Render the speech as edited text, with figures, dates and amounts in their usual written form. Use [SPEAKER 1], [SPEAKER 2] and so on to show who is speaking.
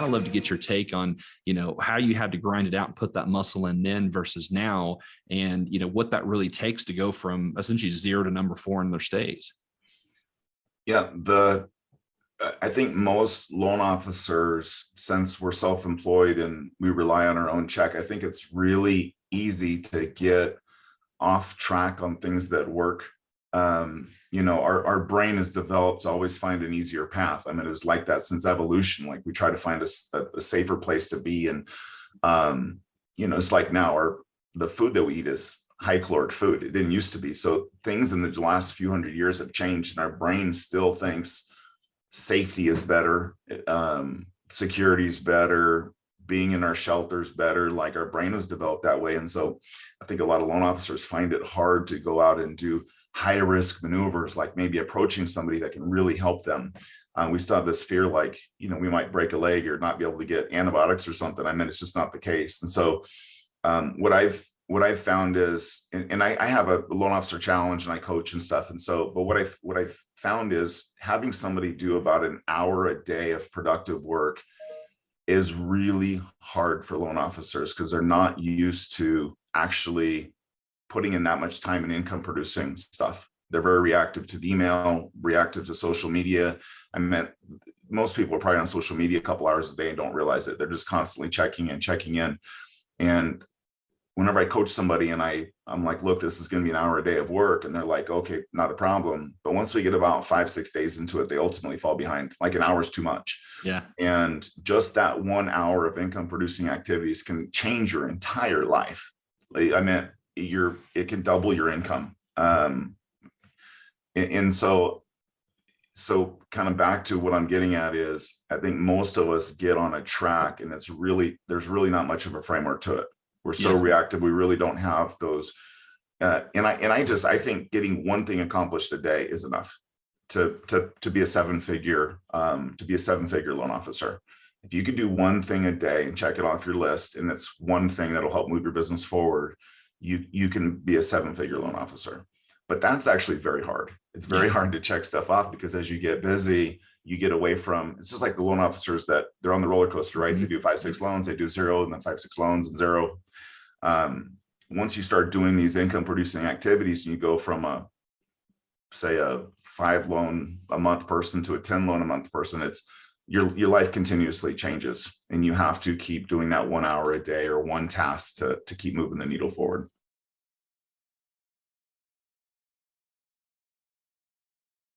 [SPEAKER 1] of love to get your take on, how you had to grind it out and put that muscle in then versus now, and, what that really takes to go from essentially 0 to number 4 in their states.
[SPEAKER 2] Yeah. I think most loan officers, since we're self-employed and we rely on our own check, I think it's really easy to get off track on things that work. Our brain is developed to always find an easier path. I mean, it was like that since evolution. Like we try to find a safer place to be. And, it's like now the food that we eat is high caloric food. It didn't used to be. So things in the last few hundred years have changed, and our brain still thinks safety is better, security is better, being in our shelters better. Like our brain was developed that way. And so I think a lot of loan officers find it hard to go out and do high risk maneuvers, like maybe approaching somebody that can really help them. We still have this fear, like, we might break a leg or not be able to get antibiotics or something. I mean, it's just not the case. And so what I've found is, and I have a loan officer challenge and I coach and stuff. And so, but what I've found is having somebody do about an hour a day of productive work is really hard for loan officers because they're not used to actually putting in that much time in income producing stuff. They're very reactive to the email, reactive to social media. I mean, most people are probably on social media a couple hours a day and don't realize it. They're just constantly checking in. And whenever I coach somebody and I'm like, look, this is going to be an hour a day of work. And they're like, okay, not a problem. But once we get about 5-6 days into it, they ultimately fall behind. Like an hour is too much.
[SPEAKER 1] Yeah.
[SPEAKER 2] And just that 1 hour of income producing activities can change your entire life. I mean, it can double your income. And so kind of back to what I'm getting at is, I think most of us get on a track and there's really not much of a framework to it. We're so reactive. We really don't have those. And I think getting one thing accomplished a day is enough to be a seven-figure loan officer. If you could do one thing a day and check it off your list, and it's one thing that'll help move your business forward, you can be a 7-figure loan officer. But that's actually very hard. It's very hard to check stuff off because as you get busy, you get away from, it's just like the loan officers that they're on the roller coaster, right? Mm-hmm. They do 5-6 loans, they do 0, and then 5-6 loans and 0. Once you start doing these income producing activities, you go from say a 5 loan a month person to a 10 loan a month person. It's your life continuously changes, and you have to keep doing that 1 hour a day or one task to keep moving the needle forward.